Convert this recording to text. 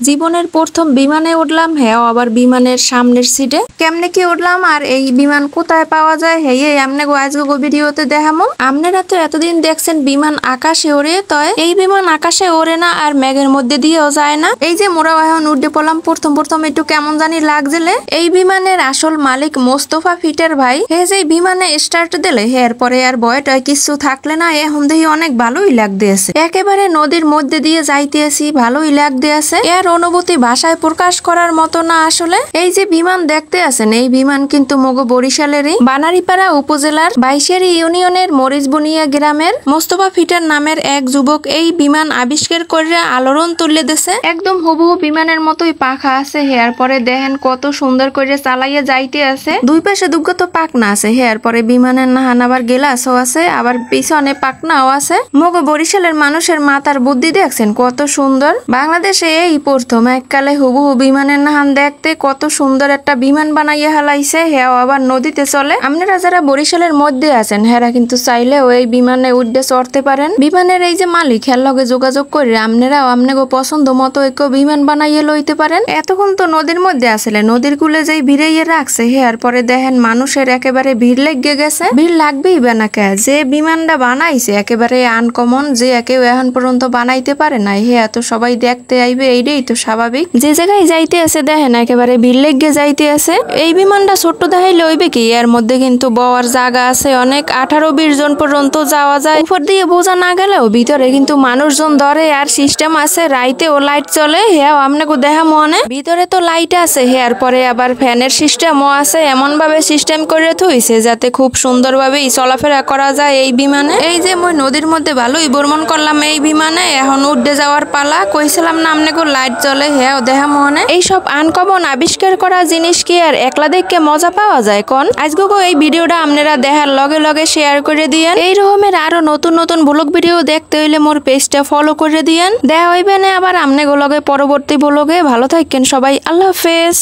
জীবনের প্রথম বিমানে উঠলাম, হ্যাঁ আবার বিমানের সামনের সিটে। কেমনে কি উঠলাম আর এই বিমান কোথায় পাওয়া যায়, হ্যাঁ আমনে আজকে ভিডিওতে দেখামো। আপনারা তো এতদিন দেখছেন বিমান আকাশে ওড়ে, তয় এই বিমান আকাশে ওড়ে না আর মেঘের মধ্যে দিয়েও যায় না। এই যে মোরা এখন উঠে পড়লাম, প্রথম একটু কেমন জানি লাগছিলে। এই বিমানের আসল মালিক মোস্তফা ফিটের ভাই। হে যে বিমানে স্টার্ট দিলে এর পরে আর ভয়টা কিছু থাকলে না, এখন দেখি অনেক ভালোই লাগতে আছে। একেবারে নদীর মধ্যে দিয়ে যাইতে আসি, ভালোই লাগতে আছে। এর অনুভূতি ভাষায় প্রকাশ করার মতো না আসলে। এই যে বিমান দেখতে আছেন, এই বিমান কিন্তু মগো বরিশালেরই বানারীপাড়া উপজেলার বাইশেরি ইউনিয়নের মরিচবুনিয়া গ্রামের মোস্তফা ফিটার নামের এক যুবক এই বিমান আবিষ্কার করে আলোড়ন তুলে দিছে। একদম হুবহু বিমানের মতোই পাখা আছে, হেয়ার পরে দেখেন কত সুন্দর করে চালাইয়া যাইতে আছে। দুই পাশে দুগ্গত পাকনা আছে, হেয়ার পরে বিমানের নাহান আবার গেলাসও আছে, আবার পিছনে পাকনাও আছে। মগো বরিশালের মানুষের মাথার বুদ্ধি দেখছেন কত সুন্দর। বাংলাদেশে এই প্রথম এককালে হুবহু বিমানের নাহান দেখতে কত সুন্দর একটা বিমান বানাইয়া হালাইছে, হেয়াও আবার নদীতে চলে। আপনারা যারা বরিশালের মধ্যে আছেন হেরা কিন্তু চাইলেও এই বিমানে উঠে চড়তে পারেন। বিমানের এই যে মালিক হের লগে যোগাযোগ করে আপনারাও আপনাকে পছন্দ মতো এক বিমান বানাইয়া লইতে পারেন। এতক্ষণ তো নদীর মধ্যে আসলে নদীর কুলে যেই ভিড়াইয়া রাখছে, হেয়ার পরে দেখেন মানুষের একেবারে ভিড় লেগে গেছে। ভিড় লাগবেই বেনাকে, যে বিমানটা বানাইছে একেবারে আনকমন, যে কেউ এখন পর্যন্ত বানাইতে পারে না, হেয়া তো সবাই দেখতে আইবে, এইটাই তো স্বাভাবিক। যে জায়গায় যাইতে আছে দেখেন একেবারে ভিড় লেগে যাইতে আছে। এই বিমানটা ছোট্ট দেখাইলে হইবে কি, এর মধ্যে কিন্তু বওয়ার জায়গা আছে অনেক, 18-20 জন পর্যন্ত যাওয়া যায়। উপর দিয়ে বোঝা না গেলেও ভিতরে কিন্তু মানুষজন ধরে আর সিস্টেম আছে, রাইতে ও লাইট চলে, হেয়াও আপনাকে দেখা মনে। ভিতরে তো লাইট আছে, হেয়ার পরে আবার ফ্যানের সিস্টেমও আছে, এমন ভাবে সিস্টেম করে থইছে যাতে খুব সুন্দরভাবে চলাফেরা করা যায় এই বিমানে। এই যে মই নদীর মধ্যে ভালোই ভ্রমণ করলাম এই বিমানে, এখন উঠে যাওয়ার পালা। কইছিলাম না আপনাকে লাইট জ্বলে, হ্যাঁ দেখা মনে। এইসব আনকমন আবিষ্কার করা জিনিস কি আর একলা দেখে মজা পাওয়া যায় কোন? আজকে এই ভিডিওটা আপনারা দেখার লগে লগে শেয়ার করে দিয়েন। এই রকমের আরো নতুন নতুন ব্লগ ভিডিও দেখতে হইলে মোর পেজটা ফলো করে দিয়েন। দেখা হইবে না আবার আপনাকে লগে পরবর্তী ব্লগে। ভালো থাকেন সবাই, আল্লাহ হাফেজ।